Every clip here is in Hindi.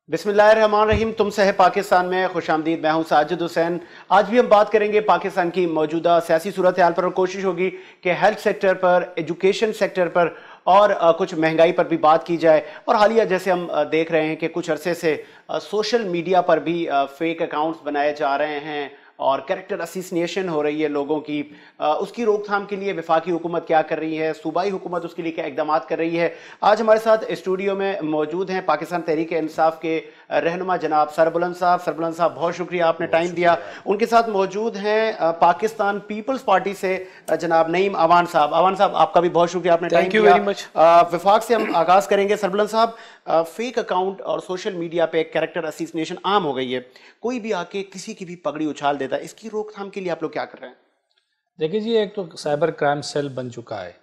बिस्मिल्लाहिर्रहमानिर्रहीम। तुमसे है पाकिस्तान में खुशामदीद। मैं हूं साजिद हुसैन। आज भी हम बात करेंगे पाकिस्तान की मौजूदा सियासी सूरत हाल पर और कोशिश होगी कि हेल्थ सेक्टर पर, एजुकेशन सेक्टर पर और कुछ महंगाई पर भी बात की जाए। और हालिया जैसे हम देख रहे हैं कि कुछ अरसे से सोशल मीडिया पर भी फेक अकाउंट्स बनाए जा रहे हैं और कैरेक्टर असिसिनेशन हो रही है लोगों की। उसकी रोकथाम के लिए वफाकी हुकूमत क्या कर रही है, सूबाई हुकूमत उसके लिए क्या इकदाम कर रही है। आज हमारे साथ स्टूडियो में मौजूद हैं पाकिस्तान तहरीक इंसाफ के रहनुमा जनाब सरबुलंद साहब। सरबुलंद साहब, बहुत शुक्रिया, आपने टाइम दिया। उनके साथ मौजूद हैं पाकिस्तान पीपल्स पार्टी से जनाब नईम अवान साहब। अवान साहब, आपका भी बहुत शुक्रिया, आपने टाइम दिया। वफाक से हम आगाज करेंगे। सरबुलंद साहब, फेक अकाउंट और सोशल मीडिया पे कैरेक्टर असिसिनेशन आम हो गई है। कोई भी आके किसी की भी पगड़ी उछाल देता है, इसकी रोकथाम के लिए आप लोग क्या कर रहे हैं? देखिए जी, एक तो साइबर क्राइम सेल बन चुका है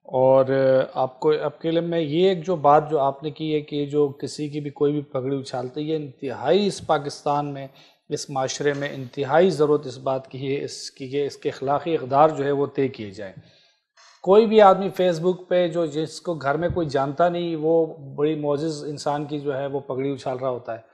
और आपको आपके लिए मैं ये एक जो बात जो आपने की है कि जो किसी की भी कोई भी पगड़ी उछालती है, इंतहाई इस पाकिस्तान में, इस माशरे में इंतहाई ज़रूरत इस बात की है इसके अखलाक़ी इक़दार जो है वो तय किए जाए। कोई भी आदमी फेसबुक पे जो जिसको घर में कोई जानता नहीं, वो बड़ी मोअज़्ज़ज़ इंसान की जो है वो पगड़ी उछाल रहा होता है,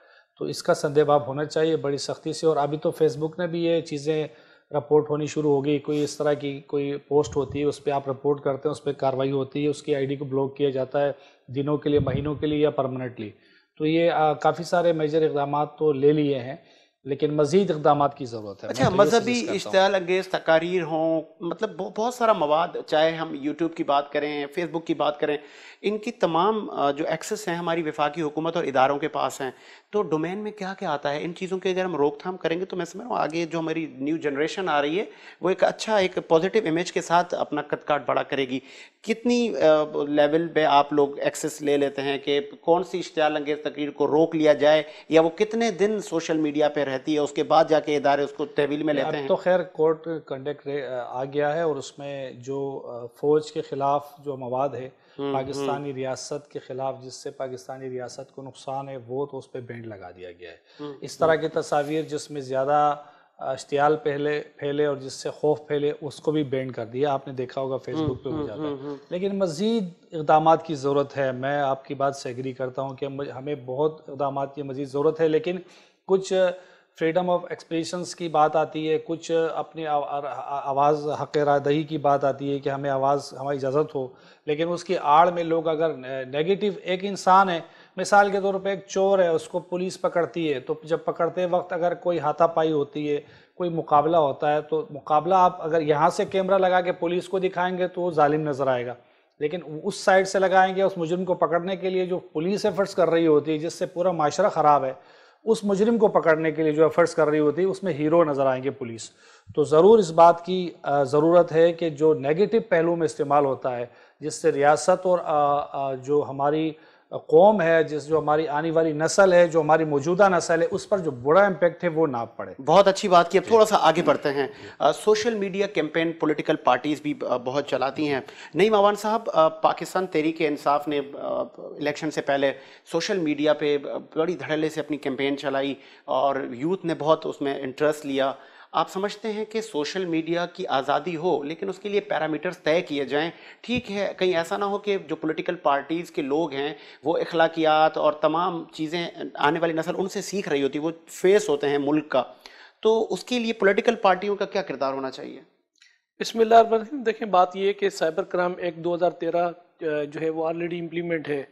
तो इसका संदेबाब होना चाहिए बड़ी सख्ती से। और अभी तो फेसबुक ने भी ये चीज़ें रिपोर्ट होनी शुरू हो गई। कोई इस तरह की कोई पोस्ट होती है, उस पर आप रिपोर्ट करते हैं, उस पर कार्रवाई होती है, उसकी आईडी को ब्लॉक किया जाता है दिनों के लिए, महीनों के लिए या परमानेंटली। तो ये काफ़ी सारे मेजर इक़दाम तो ले लिए हैं, लेकिन मज़ीद इक़दाम की ज़रूरत है। अच्छा, मजहबी इश्तियाल अंगेज़ तकारीर हों, मतलब बहुत सारा मवाद, चाहे हम यूट्यूब की बात करें, फेसबुक की बात करें, इनकी तमाम जो एक्सेस हैं हमारी वफाकी हुकूमत और इदारों के पास हैं। तो डोमेन में क्या क्या आता है इन चीज़ों की अगर हम रोकथाम करेंगे तो मैं समझ रहा हूँ आगे जो हमारी न्यू जनरेशन आ रही है वो एक अच्छा, एक पॉजिटिव इमेज के साथ अपना कदकाठ बड़ा करेगी। कितनी लेवल पे आप लोग एक्सेस ले लेते हैं कि कौन सी इश्तियाल अंगेज़ तकरीर को रोक लिया जाए, या वो कितने दिन सोशल मीडिया पे रहती है उसके बाद जाके इदारे उसको तहवील में लेते हैं? तो खैर कोर्ट कंडक्ट आ गया है और उसमें जो फ़ौज के ख़िलाफ़ जो मवाद है पाकिस्तानी रियासत के ख़िलाफ़, जिससे पाकिस्तानी रियासत को नुकसान है, वो तो उस पर बैंड लगा दिया गया है। इस तरह की तस्वीर जिसमें ज़्यादा इश्तियाल फैले और जिससे खौफ फैले, उसको भी बैंड कर दिया। आपने देखा होगा फेसबुक पे हो जाता है। लेकिन मज़ीद इक़दाम की ज़रूरत है। मैं आपकी बात से एग्री करता हूँ कि हमें बहुत इक़दाम की मज़ीद ज़रूरत है, लेकिन कुछ फ्रीडम ऑफ एक्सप्रेशंस की बात आती है, कुछ अपनी आवाज़ हक़ रायदही की बात आती है कि हमें आवाज़, हमारी इजाज़त हो, लेकिन उसकी आड़ में लोग अगर नेगेटिव, एक इंसान है मिसाल के तौर पे, एक चोर है, उसको पुलिस पकड़ती है, तो जब पकड़ते वक्त अगर कोई हाथापाई होती है, कोई मुकाबला होता है, तो मुकाबला आप अगर यहाँ से कैमरा लगा के पुलिस को दिखाएंगे तो वो जालिम नज़र आएगा, लेकिन उस साइड से लगाएंगे उस मुजरिम को पकड़ने के लिए जो पुलिस एफर्ट्स कर रही होती है, जिससे पूरा माशरा ख़राब है, उस मुजरिम को पकड़ने के लिए जो एफर्ट्स कर रही होती है, उसमें हीरो नज़र आएंगे पुलिस। तो ज़रूर इस बात की ज़रूरत है कि जो नेगेटिव पहलू में इस्तेमाल होता है, जिससे रियासत और जो हमारी कौम है, जो हमारी आने वाली नस्ल है, जो हमारी मौजूदा नस्ल है, उस पर जो बुरा इम्पैक्ट है वो ना पड़े। बहुत अच्छी बात की। अब थोड़ा सा आगे बढ़ते हैं। Social media campaign political parties भी बहुत चलाती हैं। नईम अवान साहब, पाकिस्तान तहरीक इंसाफ ने इलेक्शन से पहले सोशल मीडिया पे बड़ी धड़ल्ले से अपनी कैंपेन चलाई और यूथ ने बहुत उसमें इंटरेस्ट लिया। आप समझते हैं कि सोशल मीडिया की आज़ादी हो, लेकिन उसके लिए पैरामीटर्स तय किए जाएं? ठीक है, कहीं ऐसा ना हो कि जो पॉलिटिकल पार्टीज़ के लोग हैं वो अखलाकियात और तमाम चीज़ें आने वाली नस्ल उनसे सीख रही होती, वो फेस होते हैं मुल्क का, तो उसके लिए पॉलिटिकल पार्टियों का क्या किरदार होना चाहिए? बिस्मिल्लाह। देखें, बात यह है कि साइबर क्राइम एक्ट 2013 जो है वो ऑलरेडी इम्प्लीमेंट है,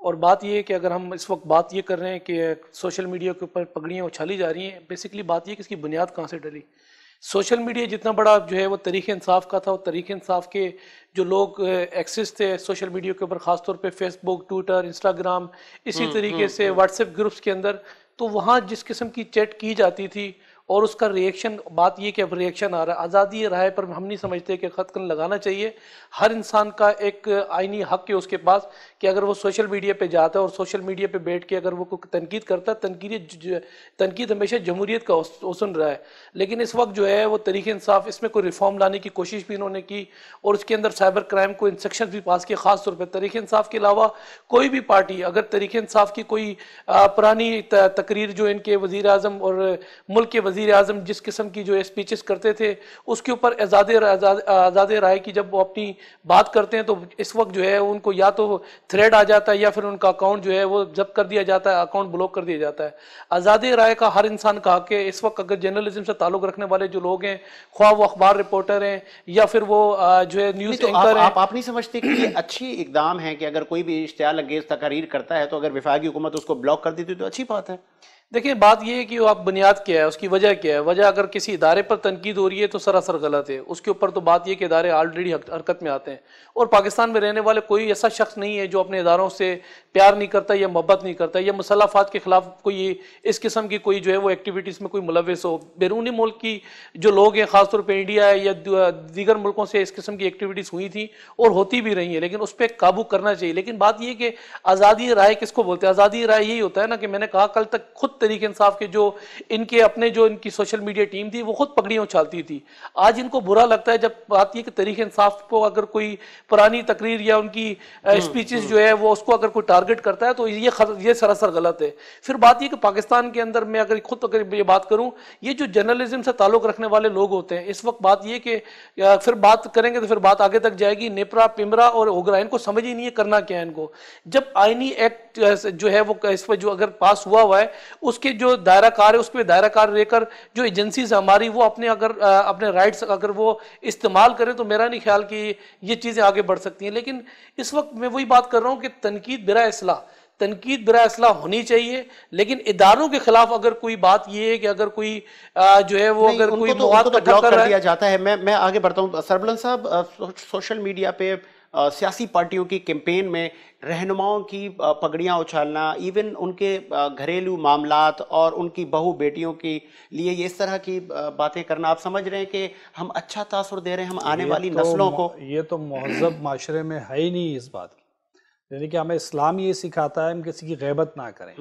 और बात यह है कि अगर हम इस वक्त बात ये कर रहे हैं कि सोशल मीडिया के ऊपर पगड़ियाँ उछाली जा रही हैं, बेसिकली बात ये कि इसकी बुनियाद कहाँ से डली। सोशल मीडिया जितना बड़ा जो है वो तरीक़े इंसाफ का था, और तरीक़े इंसाफ के जो लोग एक्सेस थे सोशल मीडिया के ऊपर, ख़ासतौर पे फेसबुक, ट्विटर, इंस्टाग्राम, इसी तरीके से व्हाट्सएप ग्रुप्स के अंदर, तो वहाँ जिस किस्म की चैट की जाती थी और उसका रिएक्शन, बात ये कि अब रिएक्शन आ रहा है। आज़ादी राय पर हम नहीं समझते कि ख़तकन लगाना चाहिए। हर इंसान का एक आईनी हक़ है उसके पास कि अगर वो सोशल मीडिया पे जाता है और सोशल मीडिया पे बैठ के अगर वो कोई तनकीद करता है, तनकीद हमेशा जमहूरियत का सुन रहा है। लेकिन इस वक्त जो है वो तरीक़े इंसाफ, इसमें कोई रिफॉर्म लाने की कोशिश भी इन्होंने की, और उसके अंदर साइबर क्राइम को इंसेक्शन भी पास किए। ख़ास तौर पर तरीक़े इंसाफ के अलावा कोई भी पार्टी अगर तरीक़े इंसाफ की कोई पुरानी तकरीर जो इनके वज़ीर आज़म और मुल्क के वज़ीर आज़म जिस किस्म की जो स्पीचेस करते थे उसके ऊपर आज़ाद राय की जब वो अपनी बात करते हैं तो इस वक्त जो है उनको या तो थ्रेड आ जाता है या फिर उनका अकाउंट जो है वो जब्त कर दिया जाता है, अकाउंट ब्लॉक कर दिया जाता है। आज़ाद राय का हर इंसान का हक है। इस वक्त अगर जर्नलिज्म से ताल्लुक़ रखने वाले जो लोग हैं, ख्वाह वो अखबार रिपोर्टर हैं या फिर वो जो है न्यूज़ एंकर हैं। आप नहीं समझते कि ये अच्छी इकदाम है कि अगर कोई भी इश्तियाल अंगेज तकारीर करता है तो अगर वफाकी हुकूमत उसको ब्लॉक कर देती तो अच्छी बात है? देखिए बात यह है कि आप बुनियाद क्या है, उसकी वजह क्या है। वजह अगर किसी इदारे पर तनकीद हो रही है तो सरासर गलत है। उसके ऊपर तो बात यह कि इदारे ऑलरेडी हरकत में आते हैं और पाकिस्तान में रहने वाले कोई ऐसा शख्स नहीं है जो अपने इदारों से प्यार नहीं करता या मोहब्बत नहीं करता या मुसल्लफात के खिलाफ कोई इस किस्म की कोई जो है वो एक्टिविटीज़ में कोई मुलविस हो। बैरूनी मुल्क की जो लोग हैं, ख़ासतौर पर इंडिया है या दीगर मुल्कों से इस किस्म की एक्टिविटीज़ हुई थी और होती भी रही हैं, लेकिन उस पर काबू करना चाहिए। लेकिन बात यह कि आज़ादी राय किसको बोलते हैं? आज़ादी राय यही होता है ना कि मैंने कहा कल तक खुद तरीके इंसाफ के जो इनके अपने जो इनकी सोशल मीडिया टीम थी वो खुद पगड़ियां उछालती थी। आज इनको बुरा लगता है जब बात यह कि तरीके इंसाफ को अगर कोई पुरानी तकरीर या उनकी स्पीचेस जो है वो उसको अगर कोई टारगेट करता है तो ये सरासर गलत है। फिर बात यह कि पाकिस्तान के अंदर मैं अगर ये बात करूं, ये जो जर्नलिज्म से ताल्लुक रखने वाले लोग होते हैं इस वक्त बात यह कि फिर बात करेंगे तो फिर बात आगे तक जाएगी। नेपरा पिमरा और ओगरा इनको समझ ही नहीं है करना क्या है इनको। जब आईनी एक्ट जो है वो इस पर जो अगर पास हुआ है उसके जो दायरा कार है उस पर दायरा कार लेकर जो एजेंसीज हमारी वो अपने राइट्स अगर वो इस्तेमाल करें तो मेरा नहीं ख्याल कि ये चीज़ें आगे बढ़ सकती हैं। लेकिन इस वक्त मैं वही बात कर रहा हूँ कि तनकीद बिरा इस्लाह होनी चाहिए, लेकिन इदारों के खिलाफ अगर कोई बात ये है कि अगर कोई जो है वो अगर कोई ब्लॉक कर दिया जाता है। मैं आगे बढ़ता हूँ। सरबलन साहब, सोशल मीडिया पे सियासी पार्टियों की कैंपेन में रहनुमाओं की पगड़ियां उछालना, इवन उनके घरेलू मामलात और उनकी बहू बेटियों के लिए ये इस तरह की बातें करना, आप समझ रहे हैं कि हम अच्छा तासुर दे रहे हैं हम आने वाली नस्लों को? ये तो महज़ब माशरे में है ही नहीं इस बात की। यानी कि हमें इस्लाम ये सिखाता है हम किसी की गैबत ना करें।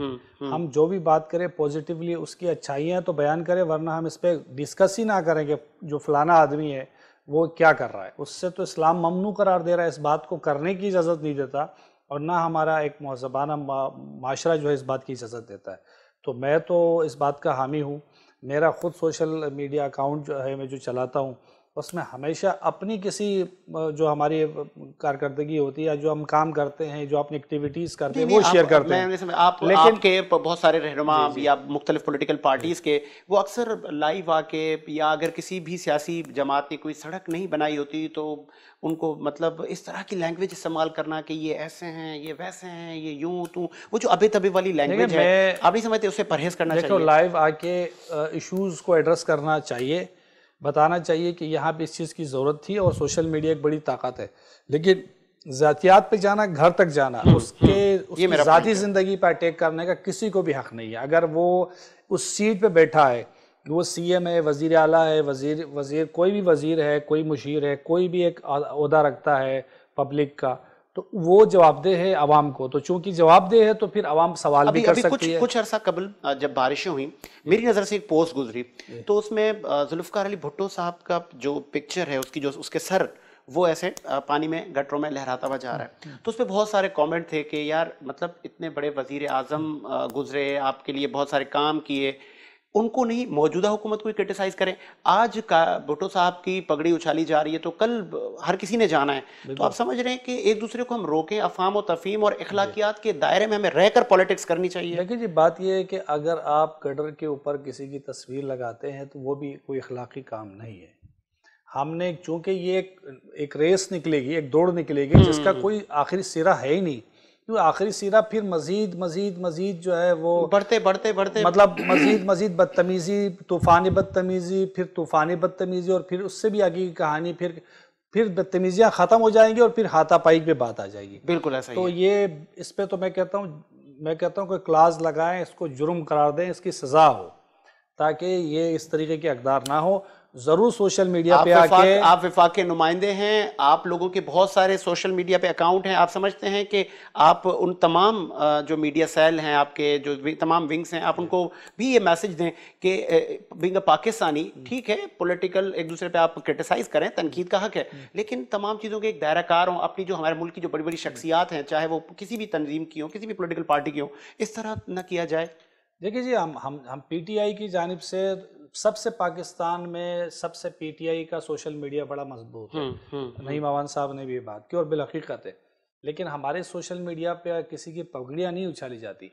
हम जो भी बात करें पॉजिटिवली उसकी अच्छाइयाँ तो बयान करें, वरना हम इस पर डिस्कस ही ना करें कि जो फलाना आदमी है वो क्या कर रहा है। उससे तो इस्लाम ममनू करार दे रहा है, इस बात को करने की इजाज़त नहीं देता और ना हमारा एक महज़बाना माशरा जो है इस बात की इजाज़त देता है। तो मैं तो इस बात का हामी हूँ। मेरा ख़ुद सोशल मीडिया अकाउंट जो है मैं जो चलाता हूँ उसमें हमेशा अपनी किसी जो हमारी कारकर्दगी होती है या जो हम काम करते हैं, जो अपनी एक्टिविटीज़ करते हैं वो शेयर करते हैं। लेकिन आपके बहुत सारे रहनुमा या मुख्तलिफ पॉलिटिकल पार्टीज़ के वो अक्सर लाइव आके या अगर किसी भी सियासी जमात ने कोई सड़क नहीं बनाई होती तो उनको मतलब इस तरह की लैंग्वेज इस्तेमाल करना कि ये ऐसे हैं, ये वैसे हैं, ये यूं तू, वो जो अबे तबे वाली लैंग्वेज है, आप नहीं समझते उससे परहेज करना चाहिए? देखो, लाइव आके इश्यूज़ को एड्रेस करना चाहिए, बताना चाहिए कि यहाँ पे इस चीज़ की ज़रूरत थी और सोशल मीडिया एक बड़ी ताकत है। लेकिन ज़ातियात पे जाना, घर तक जाना, उसकी ज़ाती ज़िंदगी पर अटैक करने का किसी को भी हक़ नहीं है। अगर वो उस सीट पे बैठा है, वो सीएम है, वज़ीर आला है, वज़ीर कोई भी वज़ीर है, कोई मुशीर है, कोई भी एक ओहदा रखता है पब्लिक का, तो वो जवाबदेह है आवाम को। तो चूंकि जवाबदेह है तो फिर आवाम सवाल भी कर सकती है। कुछ अरसा कबल जब बारिशें हुई, मेरी नज़र से एक पोस्ट गुजरी तो उसमें जुल्फ़िकार अली भुट्टो साहब का जो पिक्चर है उसकी जो उसके सर वो ऐसे पानी में गटरों में लहराता हुआ जा रहा है, तो उस पर बहुत सारे कमेंट थे कि यार मतलब इतने बड़े वज़ीर आज़म गुजरे, आपके लिए बहुत सारे काम किए, उनको नहीं मौजूदा हुकूमत को क्रिटिसाइज करें। आज का भुट्टो साहब की पगड़ी उछाली जा रही है तो कल हर किसी ने जाना है। तो आप समझ रहे हैं कि एक दूसरे को हम रोकें, अफाम और तफहीम और इखलाकियात के दायरे में हमें रहकर पॉलिटिक्स करनी चाहिए। देखिए जी, बात यह है कि अगर आप गटर के ऊपर किसी की तस्वीर लगाते हैं तो वो भी कोई इखलाकी काम नहीं है। हमने चूंकि ये एक रेस निकलेगी, एक दौड़ निकलेगी जिसका कोई आखिरी सिरा है ही नहीं, क्योंकि आखिरी सिरा फिर मजीद जो है वो बढ़ते मतलब मजीद बदतमीजी, तूफ़ानी बदतमीजी, फिर तूफ़ानी बदतमीजी और फिर उससे भी आगे की कहानी, फिर बदतमीजियाँ ख़त्म हो जाएंगी और फिर हाथापाई पे बात आ जाएगी। बिल्कुल ऐसा तो ये इस पे तो मैं कहता हूँ कोई क्लास लगाएं, इसको जुर्म करार दें, इसकी सज़ा हो ताकि ये इस तरीके के अक़दार ना हो। जरूर सोशल मीडिया पे आके, आप विफाक के नुमाइंदे हैं, आप लोगों के बहुत सारे सोशल मीडिया पे अकाउंट हैं, आप समझते हैं कि आप उन तमाम जो मीडिया सेल हैं, आपके जो तमाम विंग्स हैं, आप उनको भी ये मैसेज दें कि बिंग पाकिस्तानी, ठीक है पॉलिटिकल एक दूसरे पे आप क्रिटिसाइज करें, तनकीद का हक है, लेकिन तमाम चीज़ों के एक दायरा कार हों। अपनी जो हमारे मुल्क की जो बड़ी बड़ी शख्सियात हैं, चाहे वो किसी भी तंजीम की हो, किसी भी पोलिटिकल पार्टी की हो, इस तरह न किया जाए। देखिए जी, हम पीटीआई की जानिब से सबसे पाकिस्तान में सबसे पीटीआई का सोशल मीडिया बड़ा मजबूत है। नईम अवान साहब ने भी ये बात की और बिलहकीकत है, लेकिन हमारे सोशल मीडिया पे किसी की पगड़ियाँ नहीं उछाली जाती।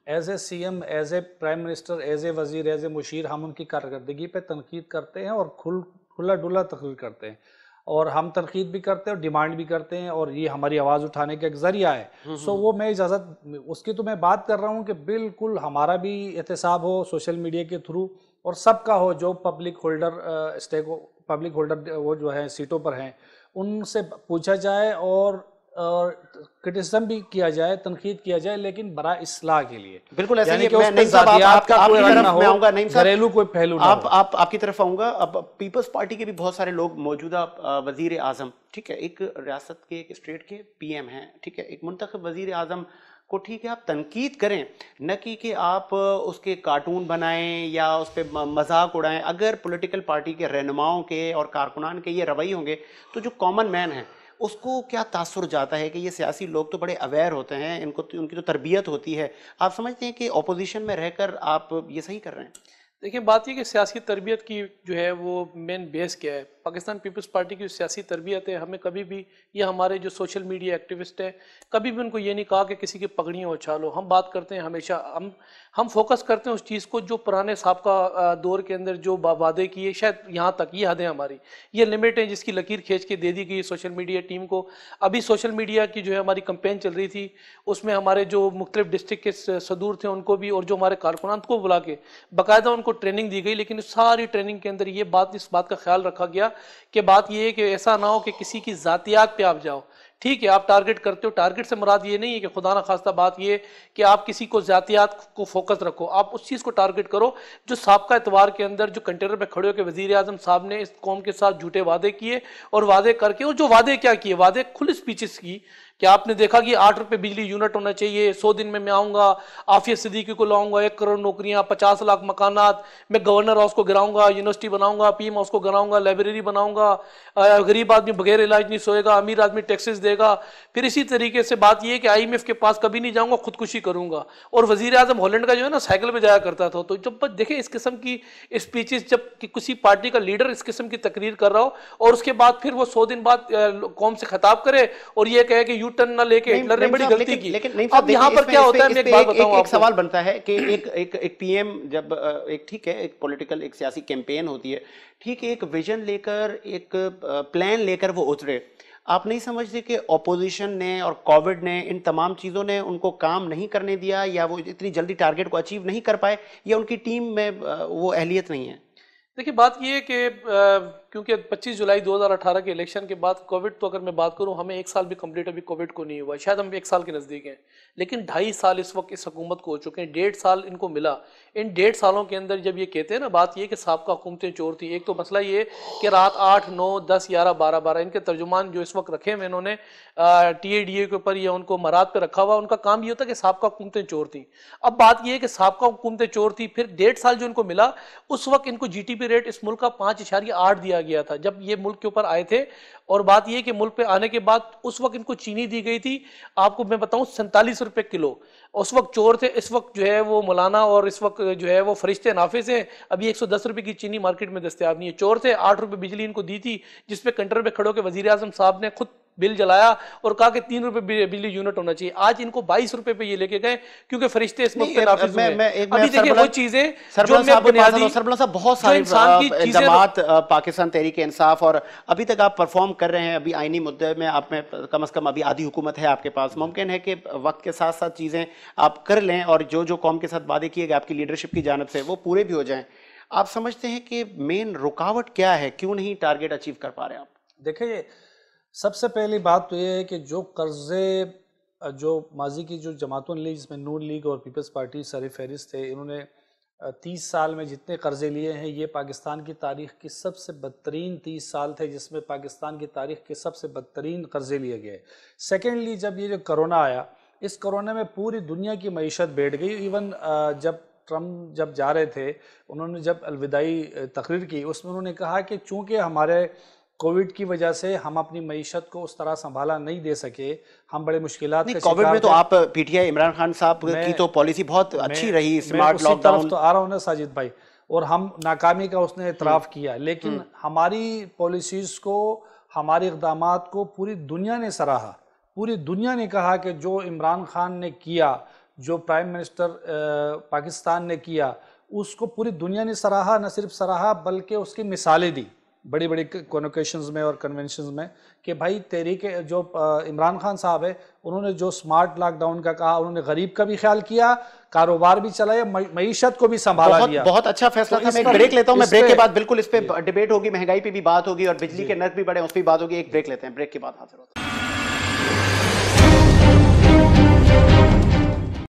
As a CM, as a prime minister, as a वजीर, एज ए मुशीर हम उनकी कारकर्दगी पे तनकीद करते हैं और खुला डुला तकरीर करते हैं, और हम तनकीद भी करते हैं और डिमांड भी करते हैं, और ये हमारी आवाज़ उठाने का एक जरिया है। सो वो मैं इजाज़त उसकी तो मैं बात कर रहा हूँ कि बिल्कुल हमारा भी एहतसाब हो सोशल मीडिया के थ्रू, और सबका हो जो पब्लिक होल्डर वो जो है सीटों पर हैं उनसे पूछा जाए और क्रिटिसिज्म भी किया जाए, तनकीद किया जाए, लेकिन बड़ा इस्लाह के लिए। बिल्कुल ऐसा ही है। कि मैं नहीं साहब आपकी तरफ मैं आऊंगा, नहीं साहब घरेलू कोई पहलू ना हो। आपकी तरफ आऊंगा। अब पीपल्स पार्टी के भी बहुत सारे लोग मौजूदा वजीर आजम, ठीक है, एक रियासत के एक स्टेट के पीएम हैं, ठीक है, एक मुंतखब वजीर आजम को, ठीक है, आप तनकीद करें, न कि आप उसके कार्टून बनाएं या उस पर मजाक उड़ाएं। अगर पॉलिटिकल पार्टी के रहनुमाओं के और कारकुनान के ये रवैये होंगे तो जो कॉमन मैन है उसको क्या तासुर जाता है कि ये सियासी लोग तो बड़े अवेयर होते हैं, इनको उनकी तो तरबियत होती है। आप समझते हैं कि ऑपोजिशन में रहकर आप ये सही कर रहे हैं? देखिए, बात ये कि सियासी तरबियत की जो है वो मेन बेस क्या है। पाकिस्तान पीपल्स पार्टी की सियासी तरबियत है, हमें कभी भी, ये हमारे जो सोशल मीडिया एक्टिविस्ट हैं, कभी भी उनको ये नहीं कहा कि किसी की पगड़ियाँ उछालो। हम बात करते हैं हमेशा, हम फोकस करते हैं उस चीज़ को जो पुराने साबका दौर के अंदर जो वादे किए, शायद यहाँ तक ये हदें हमारी, ये लिमिट है जिसकी लकीर खींच के दे दी गई सोशल मीडिया टीम को। अभी सोशल मीडिया की जो है हमारी कंपेन चल रही थी, उसमें हमारे जो मुख्तलिफ डिस्ट्रिक्ट के सदूर थे उनको भी, और जो हमारे कारकुनान को बुला के बाकायदा उनको ट्रेनिंग दी गई। लेकिन सारी ट्रेनिंग के अंदर ये बात, इस बात का ख्याल रखा गया कि बात ये है कि ऐसा ना हो कि किसी की जातियात पे आप जाओ। ठीक है, आप टारगेट करते हो, टारगेट से मुराद ये नहीं है कि खुदा ना खास्ता बात ये कि आप किसी को जातियात को फोकस रखो, आप उस चीज़ को टारगेट करो जो साबका एतवार के अंदर जो कंटेनर पे खड़े होकर वजीर आजम साहब ने इस कौम के साथ झूठे वादे किए, और वादे करके, और जो वादे क्या किए, वादे खुली स्पीचेस की कि आपने देखा कि 8 रुपये बिजली यूनिट होना चाहिए, 100 दिन में मैं आऊँगा, आफिया सिद्दीकी को लाऊंगा, 1 करोड़ नौकरियाँ, 50 लाख मकानात, मैं गवर्नर हाउस को गिराऊंगा, यूनिवर्सिटी बनाऊंगा, पीएम हाउस को गिराऊंगा, लाइब्रेरी बनाऊंगा, गरीब आदमी बगैर इलाज नहीं सोएगा, अमीर आदमी टैक्सेस देगा। फिर इसी तरीके से बात यह है कि IMF के पास कभी नहीं जाऊंगा, खुदकुशी करूंगा। और वजीर आजम हॉलैंड का जो है ना साइकिल पे जाया करता था। तो जब देखें इस किस्म की स्पीचेस, जब किसी पार्टी का लीडर इस किस्म की तकरीर कर रहा हो, और उसके बाद फिर वो 100 दिन बाद कौम से खिताब करे और ये कहे कि यू टर्न ना लेके हिटलर ने बड़ी गलती की। लेकिन अब यहाँ पर क्या होता है, मैं एक बात बताऊं, एक सवाल बनता है कि एक पीएम जब एक, ठीक है, एक पॉलिटिकल एक सियासी कैंपेन होती है, ठीक है, एक विजन लेकर, एक प्लान लेकर वो उतरे, आप नहीं समझते कि ऑपोजिशन ने और कोविड ने, इन तमाम चीज़ों ने उनको काम नहीं करने दिया, या वो इतनी जल्दी टारगेट को अचीव नहीं कर पाए, या उनकी टीम में वो अहलियत नहीं है? देखिए, बात ये है कि क्योंकि 25 जुलाई 2018 के इलेक्शन के बाद कोविड, तो अगर मैं बात करूं, हमें 1 साल भी कंप्लीट अभी कोविड को नहीं हुआ, शायद हम 1 साल के नज़दीक हैं, लेकिन 2.5 साल इस वक्त इस हुकूमत को हो चुके हैं। 1.5 साल इनको मिला। इन 1.5 सालों के अंदर जब ये कहते हैं ना, बात ये कि साबका हुकूमतें चोर थी, एक तो मसला ये कि रात 8, 9, 10, 11, 12 इनके तर्जुमान जो इस वक्त रखे हुए इन्होंने TADA के ऊपर या उनको मराद पे रखा हुआ, उनका काम ये होता है कि साबका हुकूमतें चोर थी। अब बात ये है कि साबका हुकूमतें चोर थी, फिर 1.5 साल जो इनको मिला, उस वक्त इनको GDP रेट इस मुल्क का 5.8 दिया गया था जब ये मुल्क के ऊपर आए थे। और बात यह कि मुल्क पे आने के बाद उस वक्त इनको चीनी दी गई थी, आपको मैं बताऊं 47 रुपए किलो। उस वक्त चोर थे, इस वक्त जो है वो मौलाना और इस वक्त जो है वो फरिश्ते नाफिज हैं। अभी 110 रुपए की चीनी मार्केट में दस्तयाब नहीं है। चोर थे, 8 रुपए बिजली इनको दी थी, जिसपे कंटर पे खड़े होकर वजीर आजम साहब ने खुद बिल जलाया और कहा कि 3 रुपए बिजली यूनिट होना चाहिए। आज इनको 22 रुपए पे ये लेके गए क्योंकि फरिश्ते इस मुल्क पे नाफिज हुए। अभी देखिए वो चीजें जो मैं बुनियादी, सरबला साहब, बहुत सारी जमात, पाकिस्तान तहरीक इंसाफ, और अभी तक आप परफॉर्म कर रहे हैं, अभी आईनी मुद्दे में आप में कम से कम अभी आधी हुकूमत है आपके पास। मुमकिन है कि वक्त के साथ साथ चीजें आप कर लें और जो जो कौम के साथ वादे किए गए आपकी लीडरशिप की जानिब से वो पूरे भी हो जाएं। आप समझते हैं कि मेन रुकावट क्या है, क्यों नहीं टारगेट अचीव कर पा रहे आप? देखिए, सबसे पहली बात तो ये है कि जो कर्जे जो माजी की जो जमातों ने ली, जिसमें नून लीग और पीपल्स पार्टी सर फहरिस्त थे, इन्होंने 30 साल में जितने कर्जे लिए हैं, ये पाकिस्तान की तारीख की सबसे बदतरीन 30 साल थे, जिसमें पाकिस्तान की तारीख के सबसे बदतरीन कर्जे लिए गए। सेकेंडली, जब ये जो कोरोना आया, इस कोरोना में पूरी दुनिया की मईशत बैठ गई। इवन जब ट्रम्प जब जा रहे थे, उन्होंने जब अलविदाई तकरीर की, उसमें उन्होंने कहा कि चूँकि हमारे कोविड की वजह से हम अपनी मईशत को उस तरह संभाला नहीं दे सके, हम बड़े मुश्किलात के कोविड में तो आप PTI इमरान खान साहब की तो पॉलिसी बहुत अच्छी रही, स्मार्ट लॉकडाउन। तो आ रहा हूँ ना साजिद भाई, और हम नाकामी का उसने इतराफ़ किया, लेकिन हमारी पॉलिसीज़ को, हमारे इक़दामात को पूरी दुनिया ने सराहा। पूरी दुनिया ने कहा कि जो इमरान खान ने किया, जो प्राइम मिनिस्टर पाकिस्तान ने किया, उसको पूरी दुनिया ने सराहा। न सिर्फ सराहा बल्कि उसकी मिसालें दी बड़ी बड़ी कॉन्वोकेशंस में और कन्वेंशंस में कि भाई तहरीक जो इमरान खान साहब है, उन्होंने जो स्मार्ट लॉकडाउन का कहा, उन्होंने गरीब का भी ख्याल किया, कारोबार भी चलाया, मईशत को भी संभाला दिया। बहुत अच्छा फैसला था। मैं एक ब्रेक लेता हूं, मैं ब्रेक के बाद बिल्कुल इस पे डिबेट होगी, महंगाई पे भी बात होगी और बिजली के नर्क भी बढ़े उस पर बात होगी। एक ब्रेक लेते हैं, ब्रेक के बाद हाजिर होते हैं।